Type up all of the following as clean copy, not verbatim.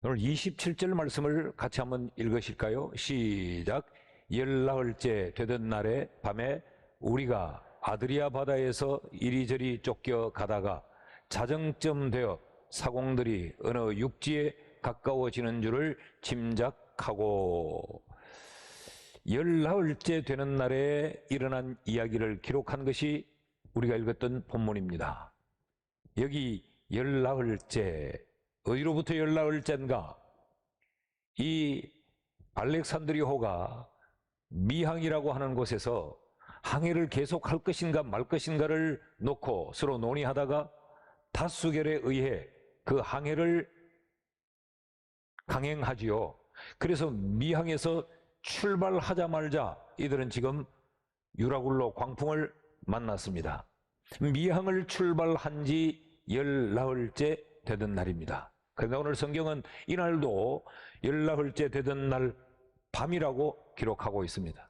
오늘 27절 말씀을 같이 한번 읽으실까요? 시작. 열나흘째 되던 날에 밤에 우리가 아드리아 바다에서 이리저리 쫓겨 가다가 자정쯤 되어 사공들이 어느 육지에 가까워지는 줄을 짐작하고, 열나흘째 되는 날에 일어난 이야기를 기록한 것이 우리가 읽었던 본문입니다. 여기 열나흘째, 어디로부터 열나흘째인가? 이 알렉산드리호가 미항이라고 하는 곳에서 항해를 계속할 것인가 말 것인가를 놓고 서로 논의하다가 다수결에 의해 그 항해를 강행하지요. 그래서 미항에서 출발하자마자 이들은 지금 유라굴로 광풍을 만났습니다. 미항을 출발한 지 열나흘째 되던 날입니다. 그런데 오늘 성경은 이날도 열나흘째 되던 날 밤이라고 기록하고 있습니다.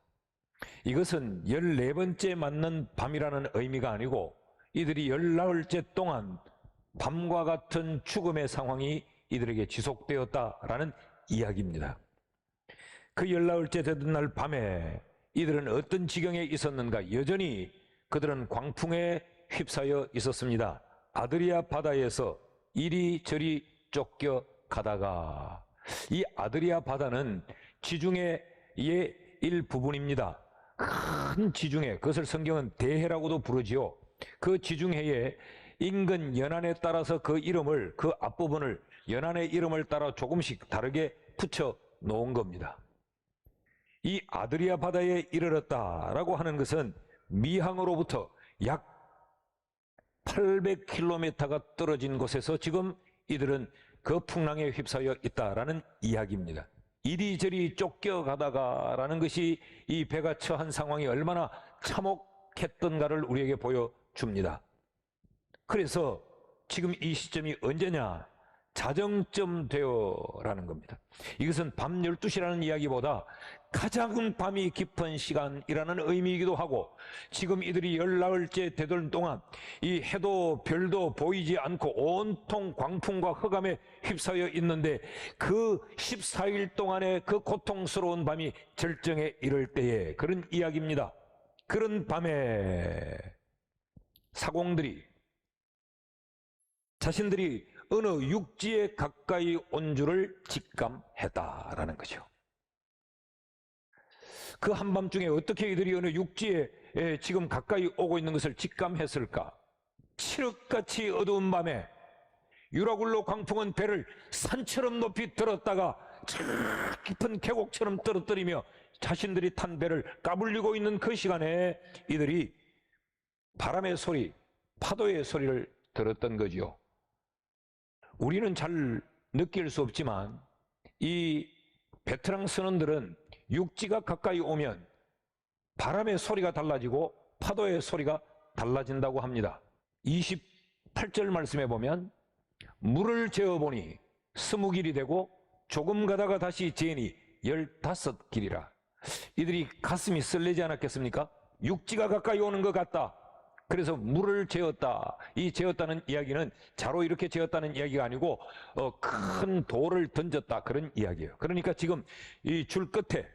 이것은 14번째 맞는 밤이라는 의미가 아니고 이들이 열나흘째 동안 밤과 같은 죽음의 상황이 이들에게 지속되었다라는 이야기입니다. 그 열나흘째 되던 날 밤에 이들은 어떤 지경에 있었는가? 여전히 그들은 광풍에 휩싸여 있었습니다. 아드리아 바다에서 이리저리 쫓겨 가다가, 이 아드리아 바다는 지중해의 일부분입니다. 큰 지중해, 그것을 성경은 대해라고도 부르지요. 그 지중해에 인근 연안에 따라서 그 이름을, 그 앞부분을 연안의 이름을 따라 조금씩 다르게 붙여 놓은 겁니다. 이 아드리아 바다에 이르렀다라고 하는 것은 미항으로부터 약 800km가 떨어진 곳에서 지금 이들은 그 풍랑에 휩싸여 있다라는 이야기입니다. 이리저리 쫓겨가다가라는 것이 이 배가 처한 상황이 얼마나 참혹했던가를 우리에게 보여줍니다. 그래서 지금 이 시점이 언제냐? 자정쯤 되어라는 겁니다. 이것은 밤 12시라는 이야기보다 가장 밤이 깊은 시간이라는 의미이기도 하고, 지금 이들이 열나흘째 되던 동안 이 해도 별도 보이지 않고 온통 광풍과 흑암에 휩싸여 있는데 그 14일 동안의 그 고통스러운 밤이 절정에 이를 때에 그런 이야기입니다. 그런 밤에 사공들이 자신들이 어느 육지에 가까이 온 줄을 직감했다라는 거죠. 그 한밤중에 어떻게 이들이 어느 육지에 지금 가까이 오고 있는 것을 직감했을까? 칠흑같이 어두운 밤에 유라굴로 광풍은 배를 산처럼 높이 들었다가 저 깊은 계곡처럼 떨어뜨리며 자신들이 탄 배를 까불리고 있는 그 시간에 이들이 바람의 소리, 파도의 소리를 들었던 거지요. 우리는 잘 느낄 수 없지만 이 베테랑 선원들은 육지가 가까이 오면 바람의 소리가 달라지고 파도의 소리가 달라진다고 합니다. 28절 말씀에 보면 물을 재어보니 20길이 되고 조금 가다가 다시 재니 15길이라. 이들이 가슴이 설레지 않았겠습니까? 육지가 가까이 오는 것 같다. 그래서 물을 재었다. 이 재었다는 이야기는 자로 이렇게 재었다는 이야기가 아니고 큰 돌을 던졌다, 그런 이야기예요. 그러니까 지금 이 줄 끝에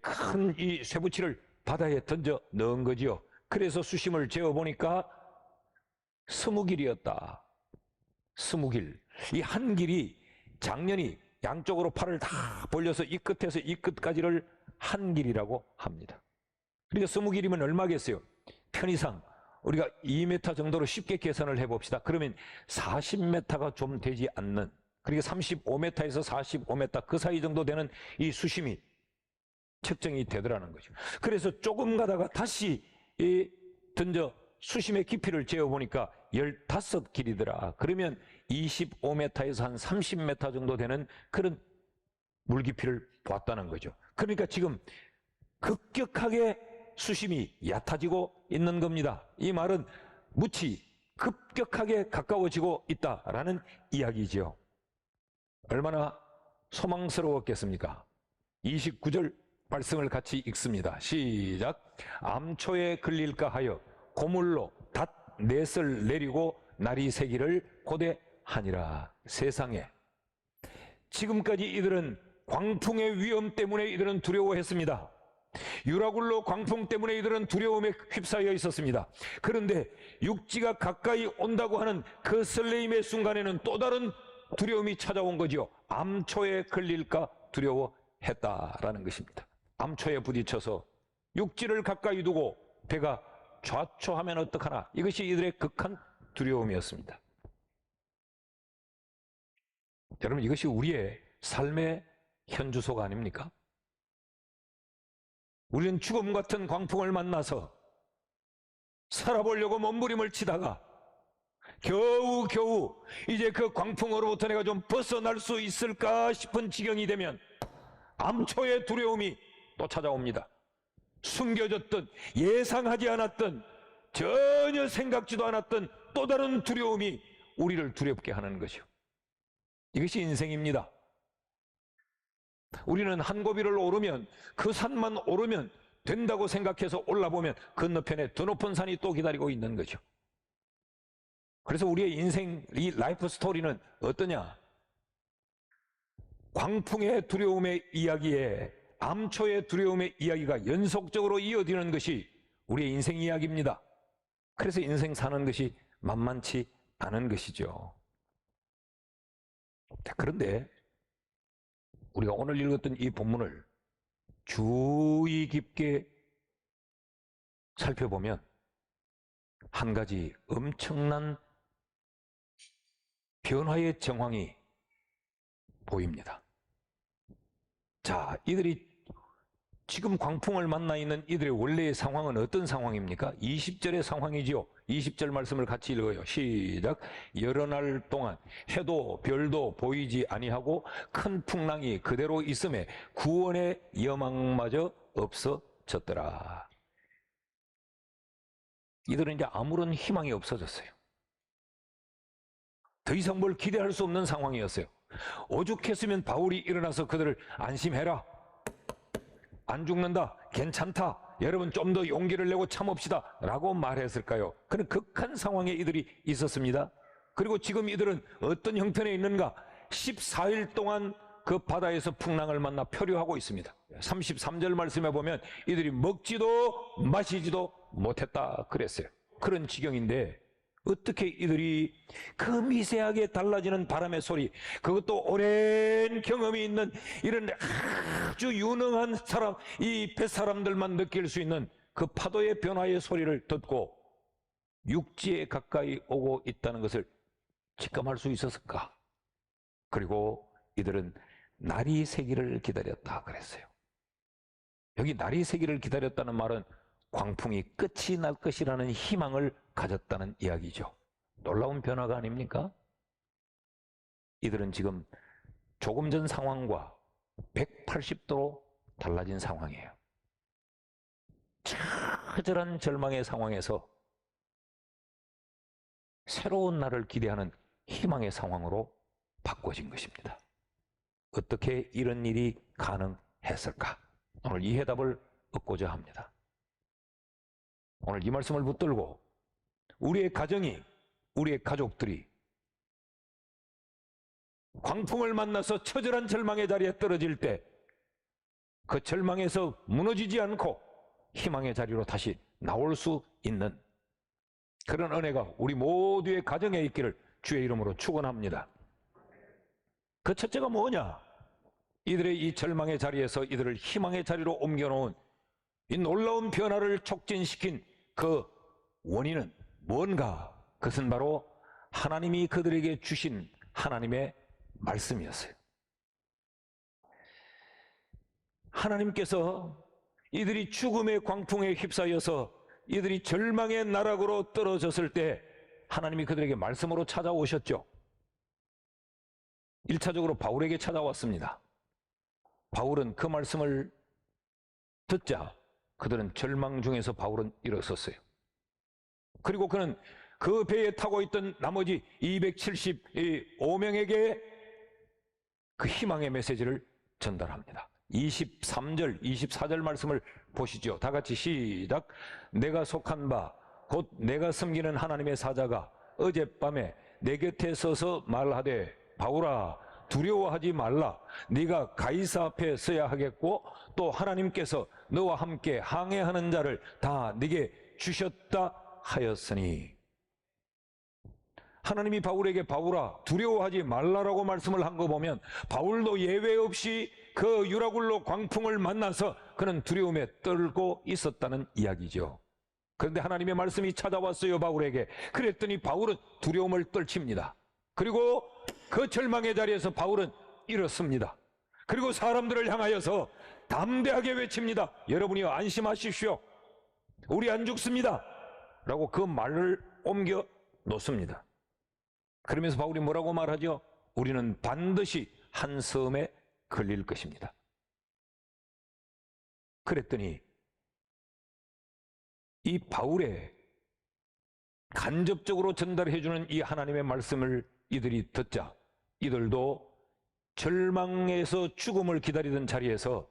큰 이 쇠붙이를 바다에 던져 넣은 거지요. 그래서 수심을 재어보니까 20길이었다. 20길. 이 한 길이 장년이 양쪽으로 팔을 다 벌려서 이 끝에서 이 끝까지를 한 길이라고 합니다. 그러니까 20길이면 얼마겠어요? 편의상 우리가 2m 정도로 쉽게 계산을 해봅시다. 그러면 40m가 좀 되지 않는, 그러니까 35m에서 45m 그 사이 정도 되는 이 수심이 측정이 되더라는 거죠. 그래서 조금 가다가 다시 던져 수심의 깊이를 재어보니까 15길이더라. 그러면 25m에서 한 30m 정도 되는 그런 물 깊이를 봤다는 거죠. 그러니까 지금 급격하게 수심이 얕아지고 있는 겁니다. 이 말은 무치 급격하게 가까워지고 있다라는 이야기죠. 얼마나 소망스러웠겠습니까? 29절 말씀을 같이 읽습니다. 시작. 암초에 걸릴까 하여 고물로 닷 넷을 내리고 날이 새기를 고대하니라. 세상에 지금까지 이들은 광풍의 위험 때문에 이들은 두려워했습니다. 유라굴로 광풍 때문에 이들은 두려움에 휩싸여 있었습니다. 그런데 육지가 가까이 온다고 하는 그 설레임의 순간에는 또 다른 두려움이 찾아온 거지요. 암초에 걸릴까 두려워했다라는 것입니다. 암초에 부딪혀서 육지를 가까이 두고 배가 좌초하면 어떡하나, 이것이 이들의 극한 두려움이었습니다. 여러분, 이것이 우리의 삶의 현주소가 아닙니까? 우리는 죽음 같은 광풍을 만나서 살아보려고 몸부림을 치다가 겨우 이제 그 광풍으로부터 내가 좀 벗어날 수 있을까 싶은 지경이 되면 암초의 두려움이 또 찾아옵니다. 숨겨졌던, 예상하지 않았던, 전혀 생각지도 않았던 또 다른 두려움이 우리를 두렵게 하는 것이요. 이것이 인생입니다. 우리는 한 고비를 오르면, 그 산만 오르면 된다고 생각해서 올라보면 건너편에 더 높은 산이 또 기다리고 있는 거죠. 그래서 우리의 인생, 이 라이프 스토리는 어떠냐? 광풍의 두려움의 이야기에 암초의 두려움의 이야기가 연속적으로 이어지는 것이 우리의 인생 이야기입니다. 그래서 인생 사는 것이 만만치 않은 것이죠. 그런데 우리가 오늘 읽었던 이 본문을 주의 깊게 살펴보면 한 가지 엄청난 변화의 정황이 보입니다. 자, 이들이 지금 광풍을 만나 있는 이들의 원래의 상황은 어떤 상황입니까? 20절의 상황이지요. 20절 말씀을 같이 읽어요. 시작. 여러 날 동안 해도 별도 보이지 아니하고 큰 풍랑이 그대로 있음에 구원의 여망마저 없어졌더라. 이들은 이제 아무런 희망이 없어졌어요. 더 이상 뭘 기대할 수 없는 상황이었어요. 오죽했으면 바울이 일어나서 그들을 안심해라, 안 죽는다, 괜찮다, 여러분 좀 더 용기를 내고 참읍시다 라고 말했을까요? 그런 극한 상황에 이들이 있었습니다. 그리고 지금 이들은 어떤 형편에 있는가? 14일 동안 그 바다에서 풍랑을 만나 표류하고 있습니다. 33절 말씀에 보면 이들이 먹지도 마시지도 못했다 그랬어요. 그런 지경인데 어떻게 이들이 그 미세하게 달라지는 바람의 소리, 그것도 오랜 경험이 있는 이런 아주 유능한 사람, 이 뱃사람들만 느낄 수 있는 그 파도의 변화의 소리를 듣고 육지에 가까이 오고 있다는 것을 직감할 수 있었을까? 그리고 이들은 날이 새기를 기다렸다 그랬어요. 여기 날이 새기를 기다렸다는 말은 광풍이 끝이 날 것이라는 희망을 가졌다는 이야기죠. 놀라운 변화가 아닙니까? 이들은 지금 조금 전 상황과 180도로 달라진 상황이에요. 처절한 절망의 상황에서 새로운 날을 기대하는 희망의 상황으로 바꿔진 것입니다. 어떻게 이런 일이 가능했을까? 오늘 이 해답을 얻고자 합니다. 오늘 이 말씀을 붙들고 우리의 가정이, 우리의 가족들이 광풍을 만나서 처절한 절망의 자리에 떨어질 때 그 절망에서 무너지지 않고 희망의 자리로 다시 나올 수 있는 그런 은혜가 우리 모두의 가정에 있기를 주의 이름으로 축원합니다. 그 첫째가 뭐냐? 이들의 이 절망의 자리에서 이들을 희망의 자리로 옮겨놓은 이 놀라운 변화를 촉진시킨 그 원인은 뭔가? 그것은 바로 하나님이 그들에게 주신 하나님의 말씀이었어요. 하나님께서 이들이 죽음의 광풍에 휩싸여서 이들이 절망의 나락으로 떨어졌을 때 하나님이 그들에게 말씀으로 찾아오셨죠. 1차적으로 바울에게 찾아왔습니다. 바울은 그 말씀을 듣자 그들은 절망 중에서 바울은 일어섰어요. 그리고 그는 그 배에 타고 있던 나머지 275명에게 그 희망의 메시지를 전달합니다. 23절, 24절 말씀을 보시죠. 다 같이 시작. 내가 속한 바 곧 내가 섬기는 하나님의 사자가 어젯밤에 내 곁에 서서 말하되 바울아 두려워하지 말라. 네가 가이사 앞에 서야 하겠고 또 하나님께서 너와 함께 항해하는 자를 다 네게 주셨다 하였으니. 하나님이 바울에게 바울아 두려워하지 말라라고 말씀을 한 거 보면 바울도 예외 없이 그 유라굴로 광풍을 만나서 그는 두려움에 떨고 있었다는 이야기죠. 그런데 하나님의 말씀이 찾아왔어요, 바울에게. 그랬더니 바울은 두려움을 떨칩니다. 그리고 그 절망의 자리에서 바울은 일었습니다. 그리고 사람들을 향하여서 담대하게 외칩니다. 여러분이요, 안심하십시오. 우리 안 죽습니다. 라고 그 말을 옮겨 놓습니다. 그러면서 바울이 뭐라고 말하죠? 우리는 반드시 한 섬에 걸릴 것입니다. 그랬더니 이 바울의 간접적으로 전달해주는 이 하나님의 말씀을 이들이 듣자 이들도 절망에서 죽음을 기다리던 자리에서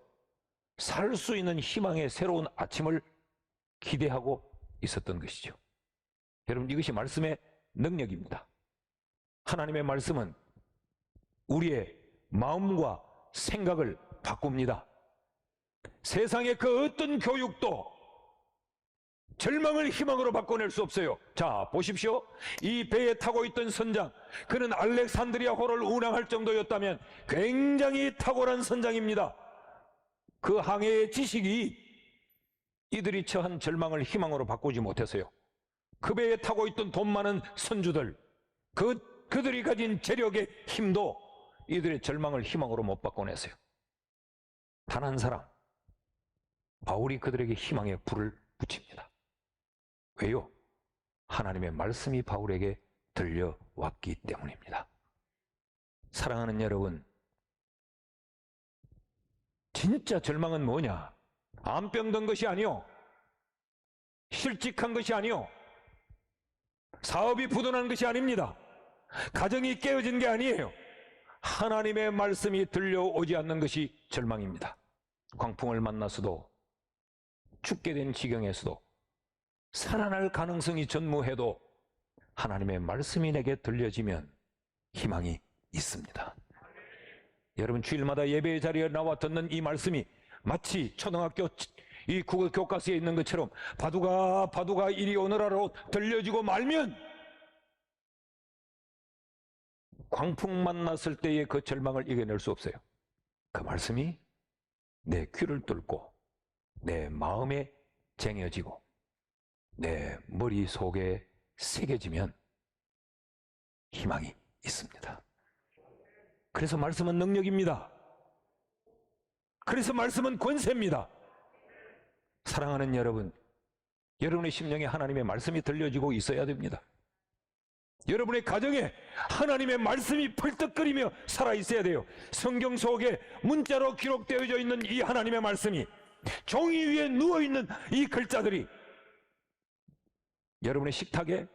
살 수 있는 희망의 새로운 아침을 기대하고 있었던 것이죠. 여러분, 이것이 말씀의 능력입니다. 하나님의 말씀은 우리의 마음과 생각을 바꿉니다. 세상의 그 어떤 교육도 절망을 희망으로 바꿔낼 수 없어요. 자, 보십시오. 이 배에 타고 있던 선장, 그는 알렉산드리아호를 운항할 정도였다면 굉장히 탁월한 선장입니다. 그 항해의 지식이 이들이 처한 절망을 희망으로 바꾸지 못했어요. 그 배에 타고 있던 돈 많은 선주들, 그들이 가진 재력의 힘도 이들의 절망을 희망으로 못 바꿔냈어요. 단 한 사람, 바울이 그들에게 희망의 불을 붙입니다. 왜요? 하나님의 말씀이 바울에게 들려왔기 때문입니다. 사랑하는 여러분, 진짜 절망은 뭐냐? 암병 든 것이 아니요, 실직한 것이 아니요, 사업이 부도난 것이 아닙니다. 가정이 깨어진 게 아니에요. 하나님의 말씀이 들려오지 않는 것이 절망입니다. 광풍을 만나서도, 죽게 된 지경에서도, 살아날 가능성이 전무해도 하나님의 말씀이 내게 들려지면 희망이 있습니다. 여러분, 주일마다 예배의 자리에 나와 듣는 이 말씀이 마치 초등학교 이 국어 교과서에 있는 것처럼 바두가 이리 오너라로 들려지고 말면 광풍 만났을 때의 그 절망을 이겨낼 수 없어요. 그 말씀이 내 귀를 뚫고 내 마음에 쟁여지고 내 머릿속에 새겨지면 희망이 있습니다. 그래서 말씀은 능력입니다. 그래서 말씀은 권세입니다. 사랑하는 여러분, 여러분의 심령에 하나님의 말씀이 들려지고 있어야 됩니다. 여러분의 가정에 하나님의 말씀이 펄떡거리며 살아있어야 돼요. 성경 속에 문자로 기록되어져 있는 이 하나님의 말씀이, 종이 위에 누워있는 이 글자들이 여러분의 식탁에,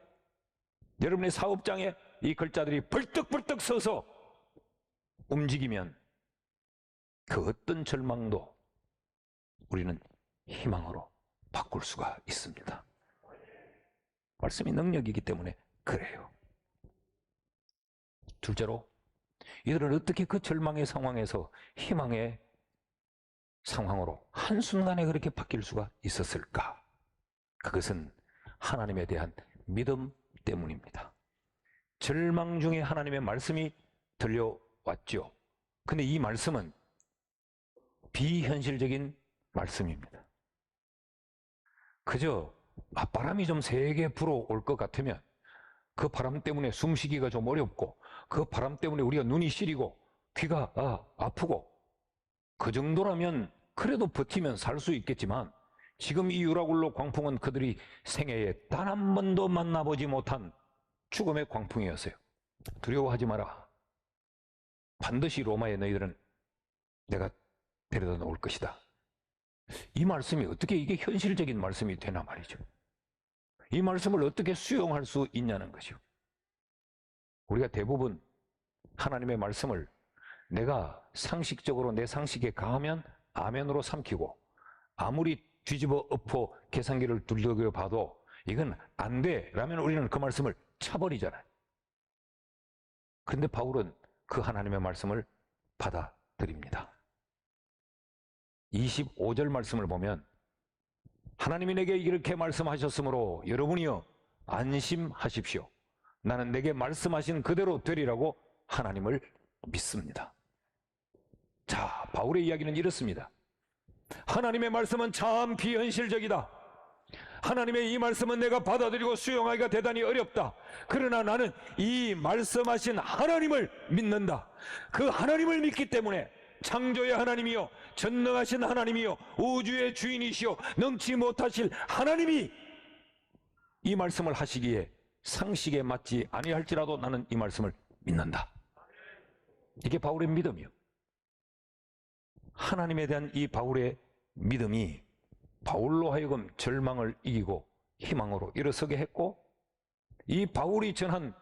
여러분의 사업장에 이 글자들이 벌떡벌떡 서서 움직이면 그 어떤 절망도 우리는 희망으로 바꿀 수가 있습니다. 말씀이 능력이기 때문에 그래요. 둘째로, 이들은 어떻게 그 절망의 상황에서 희망의 상황으로 한순간에 그렇게 바뀔 수가 있었을까? 그것은 하나님에 대한 믿음 때문입니다. 절망 중에 하나님의 말씀이 들려왔죠. 근데 이 말씀은 비현실적인 말씀입니다. 그저 바람이 좀 세게 불어올 것 같으면 그 바람 때문에 숨쉬기가 좀 어렵고 그 바람 때문에 우리가 눈이 시리고 귀가 아프고 그 정도라면 그래도 버티면 살 수 있겠지만 지금 이 유라굴로 광풍은 그들이 생애에 단 한 번도 만나보지 못한 죽음의 광풍이었어요. 두려워하지 마라. 반드시 로마에 너희들은 내가 데려다 놓을 것이다. 이 말씀이 어떻게 이게 현실적인 말씀이 되나 말이죠. 이 말씀을 어떻게 수용할 수 있냐는 것이요. 우리가 대부분 하나님의 말씀을 내가 상식적으로 내 상식에 강하면 아멘으로 삼키고 아무리 뒤집어 엎어 계산기를 두들겨 봐도 이건 안 돼 라면 우리는 그 말씀을 차버리잖아요. 그런데 바울은 그 하나님의 말씀을 받아들입니다. 25절 말씀을 보면 하나님이 내게 이렇게 말씀하셨으므로 여러분이여 안심하십시오. 나는 내게 말씀하신 그대로 되리라고 하나님을 믿습니다. 자, 바울의 이야기는 이렇습니다. 하나님의 말씀은 참 비현실적이다. 하나님의 이 말씀은 내가 받아들이고 수용하기가 대단히 어렵다. 그러나 나는 이 말씀하신 하나님을 믿는다. 그 하나님을 믿기 때문에 창조의 하나님이요 전능하신 하나님이요 우주의 주인이시요 능치 못하실 하나님이 이 말씀을 하시기에 상식에 맞지 아니할지라도 나는 이 말씀을 믿는다. 이게 바울의 믿음이요. 하나님에 대한 이 바울의 믿음이 바울로 하여금 절망을 이기고 희망으로 일어서게 했고, 이 바울이 전한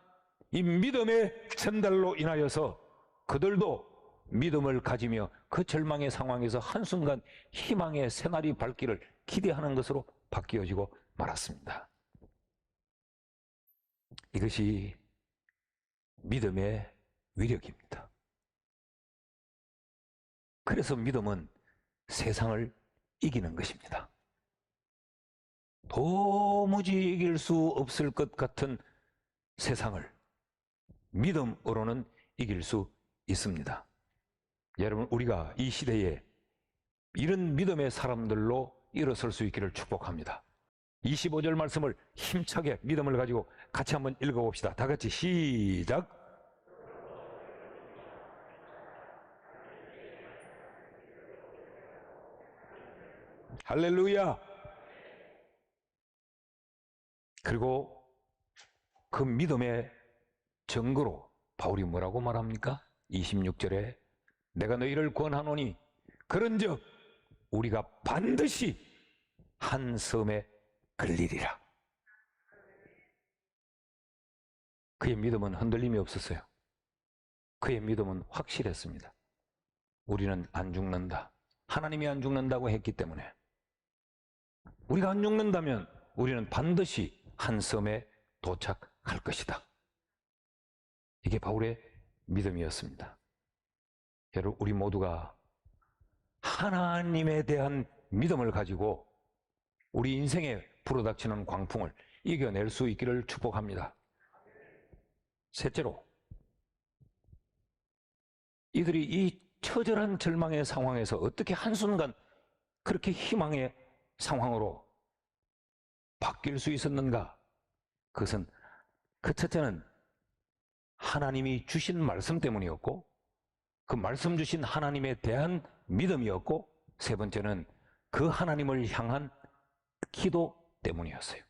이 믿음의 전달로 인하여서 그들도 믿음을 가지며 그 절망의 상황에서 한순간 희망의 새날이 밝기를 기대하는 것으로 바뀌어지고 말았습니다. 이것이 믿음의 위력입니다. 그래서 믿음은 세상을 이기는 것입니다. 도무지 이길 수 없을 것 같은 세상을 믿음으로는 이길 수 있습니다. 여러분, 우리가 이 시대에 이런 믿음의 사람들로 일어설 수 있기를 축복합니다. 25절 말씀을 힘차게 믿음을 가지고 같이 한번 읽어봅시다. 다 같이 시작. 할렐루야. 그리고 그 믿음의 증거로 바울이 뭐라고 말합니까? 26절에 내가 너희를 권하노니 그런즉 우리가 반드시 한 섬에 걸리리라. 그의 믿음은 흔들림이 없었어요. 그의 믿음은 확실했습니다. 우리는 안 죽는다. 하나님이 안 죽는다고 했기 때문에 우리가 안 죽는다면 우리는 반드시 한 섬에 도착할 것이다. 이게 바울의 믿음이었습니다. 여러분, 우리 모두가 하나님에 대한 믿음을 가지고 우리 인생에 불어닥치는 광풍을 이겨낼 수 있기를 축복합니다. 셋째로, 이들이 이 처절한 절망의 상황에서 어떻게 한순간 그렇게 희망의 상황으로 바뀔 수 있었는가? 그것은 그 첫째는 하나님이 주신 말씀 때문이었고, 그 말씀 주신 하나님에 대한 믿음이었고, 세 번째는 그 하나님을 향한 기도 때문이었어요.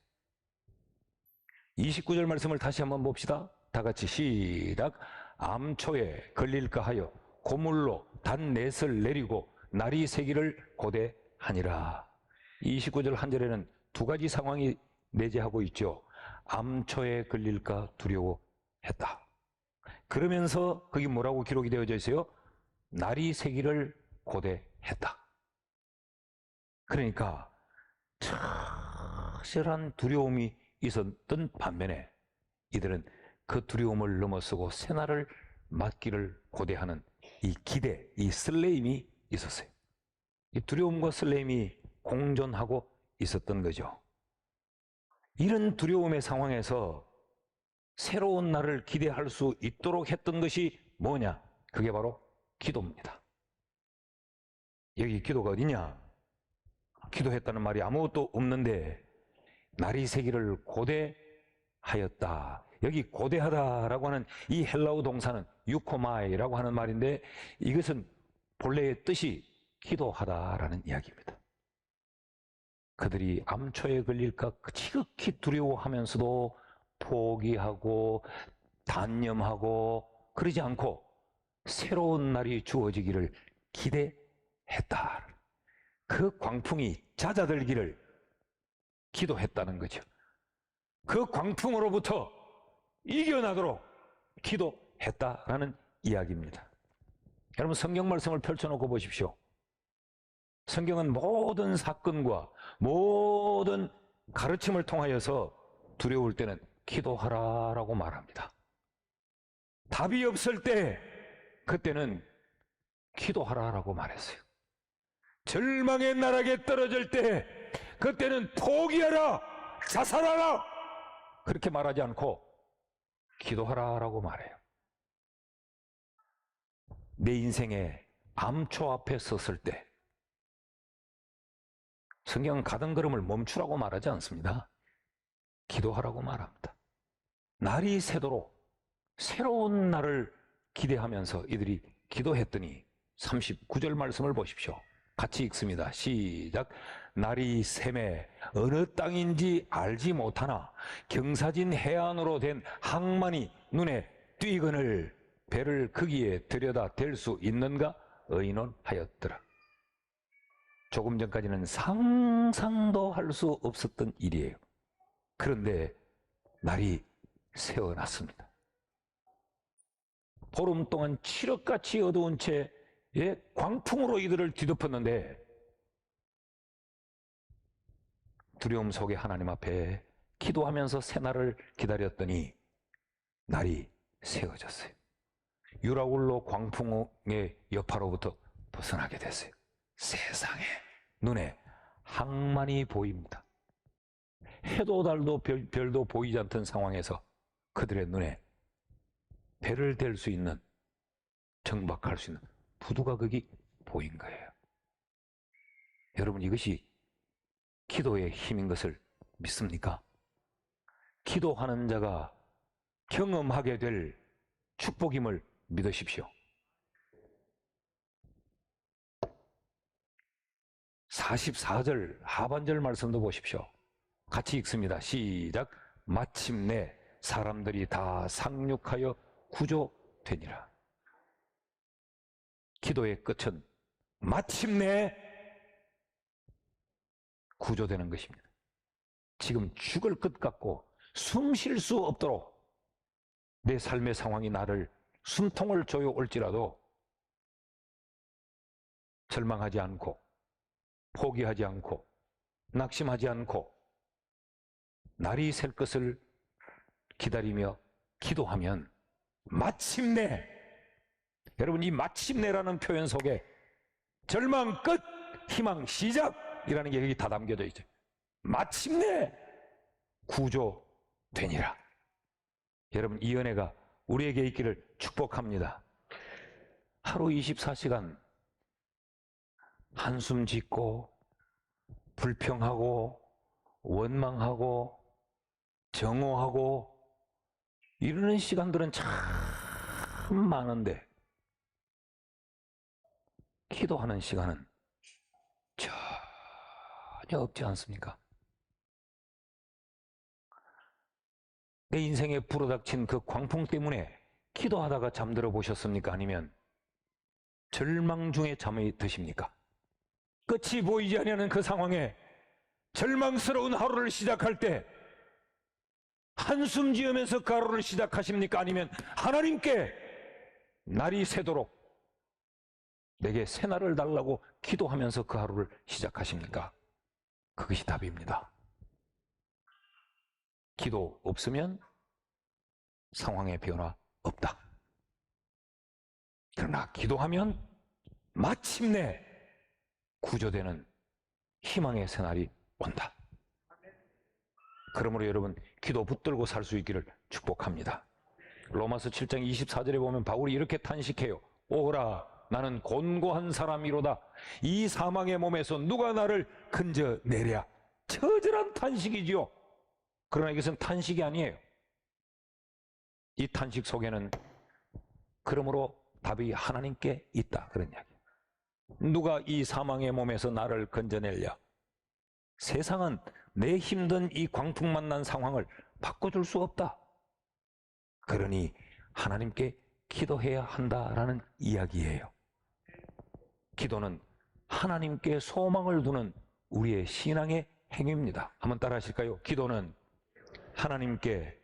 29절 말씀을 다시 한번 봅시다. 다 같이 시작. 암초에 걸릴까 하여 고물로 단넷을 내리고 날이 새기를 고대하니라. 29절 한 절에는 두 가지 상황이 내재하고 있죠. 암초에 걸릴까 두려워했다. 그러면서 거기 뭐라고 기록이 되어져 있어요? 날이 새기를 고대했다. 그러니까 처절한 두려움이 있었던 반면에 이들은 그 두려움을 넘어서고 새날을 맞기를 고대하는 이 기대, 이 설레임이 있었어요. 이 두려움과 설레임이 공존하고 있었던 거죠. 이런 두려움의 상황에서 새로운 날을 기대할 수 있도록 했던 것이 뭐냐? 그게 바로 기도입니다. 여기 기도가 어디냐? 기도했다는 말이 아무것도 없는데 날이 새기를 고대하였다. 여기 고대하다라고 하는 이 헬라어 동사는 유코마이라고 하는 말인데 이것은 본래의 뜻이 기도하다라는 이야기입니다. 그들이 암초에 걸릴까 지극히 두려워하면서도 포기하고 단념하고 그러지 않고 새로운 날이 주어지기를 기대했다. 그 광풍이 잦아들기를 기도했다는 거죠. 그 광풍으로부터 이겨나도록 기도했다라는 이야기입니다. 여러분, 성경 말씀을 펼쳐놓고 보십시오. 성경은 모든 사건과 모든 가르침을 통하여서 두려울 때는 기도하라라고 말합니다. 답이 없을 때 그때는 기도하라라고 말했어요. 절망의 나락에 떨어질 때 그때는 포기하라, 자살하라 그렇게 말하지 않고 기도하라라고 말해요. 내 인생의 암초 앞에 섰을 때 성경은 가던 걸음을 멈추라고 말하지 않습니다. 기도하라고 말합니다. 날이 새도록 새로운 날을 기대하면서 이들이 기도했더니 39절 말씀을 보십시오. 같이 읽습니다. 시작. 날이 샘에 어느 땅인지 알지 못하나 경사진 해안으로 된 항만이 눈에 띄거늘 배를 거기에 들여다 댈 수 있는가 의논하였더라. 조금 전까지는 상상도 할 수 없었던 일이에요. 그런데 날이 새어났습니다. 보름 동안 칠흑같이 어두운 채 광풍으로 이들을 뒤덮었는데 두려움 속에 하나님 앞에 기도하면서 새날을 기다렸더니 날이 새어졌어요. 유라굴로 광풍의 여파로부터 벗어나게 됐어요. 세상에 눈에 항만이 보입니다. 해도 달도 별도 보이지 않던 상황에서 그들의 눈에 배를 댈 수 있는, 정박할 수 있는 부두가 거기 보인 거예요. 여러분, 이것이 기도의 힘인 것을 믿습니까? 기도하는 자가 경험하게 될 축복임을 믿으십시오. 44절 하반절 말씀도 보십시오. 같이 읽습니다. 시작. 마침내 사람들이 다 상륙하여 구조되니라. 기도의 끝은 마침내 구조되는 것입니다. 지금 죽을 것 같고 숨 쉴 수 없도록 내 삶의 상황이 나를 숨통을 조여올지라도 절망하지 않고 포기하지 않고 낙심하지 않고 날이 셀 것을 기다리며 기도하면 마침내, 여러분, 이 마침내라는 표현 속에 절망 끝, 희망 시작이라는 게 여기 다 담겨져 있죠. 마침내 구조되니라. 여러분, 이 은혜가 우리에게 있기를 축복합니다. 하루 24시간 한숨 짓고 불평하고 원망하고 정오하고 이러는 시간들은 참 많은데 기도하는 시간은 전혀 없지 않습니까? 내 인생에 불어닥친 그 광풍 때문에 기도하다가 잠들어 보셨습니까? 아니면 절망 중에 잠이 드십니까? 끝이 보이지 않는 그 상황에 절망스러운 하루를 시작할 때 한숨 지으면서 그 하루를 시작하십니까? 아니면 하나님께 날이 새도록 내게 새날을 달라고 기도하면서 그 하루를 시작하십니까? 그것이 답입니다. 기도 없으면 상황의 변화 없다. 그러나 기도하면 마침내 구조되는 희망의 새날이 온다. 그러므로 여러분, 기도 붙들고 살 수 있기를 축복합니다. 로마서 7장 24절에 보면 바울이 이렇게 탄식해요. 오라, 나는 곤고한 사람이로다. 이 사망의 몸에서 누가 나를 건져내랴. 처절한 탄식이지요. 그러나 이것은 탄식이 아니에요. 이 탄식 속에는 그러므로 답이 하나님께 있다, 그런 이야기. 누가 이 사망의 몸에서 나를 건져내랴. 세상은 내 힘든 이 광풍 만난 상황을 바꿔줄 수 없다. 그러니 하나님께 기도해야 한다라는 이야기예요. 기도는 하나님께 소망을 두는 우리의 신앙의 행위입니다. 한번 따라 하실까요? 기도는 하나님께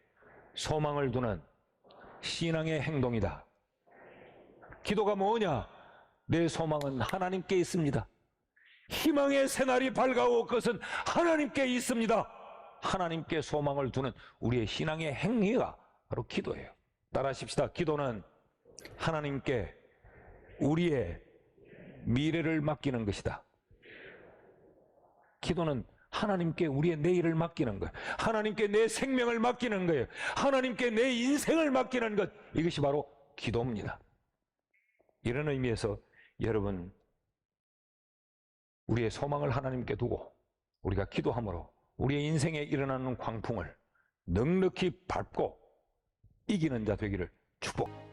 소망을 두는 신앙의 행동이다. 기도가 뭐냐? 내 소망은 하나님께 있습니다. 희망의 새날이 밝아오고 그것은 하나님께 있습니다. 하나님께 소망을 두는 우리의 신앙의 행위가 바로 기도예요. 따라하십시다. 기도는 하나님께 우리의 미래를 맡기는 것이다. 기도는 하나님께 우리의 내일을 맡기는 거예요. 하나님께 내 생명을 맡기는 거예요. 하나님께 내 인생을 맡기는 것, 이것이 바로 기도입니다. 이런 의미에서 여러분, 우리의 소망을 하나님께 두고 우리가 기도함으로 우리의 인생에 일어나는 광풍을 넉넉히 밟고 이기는 자 되기를 축복.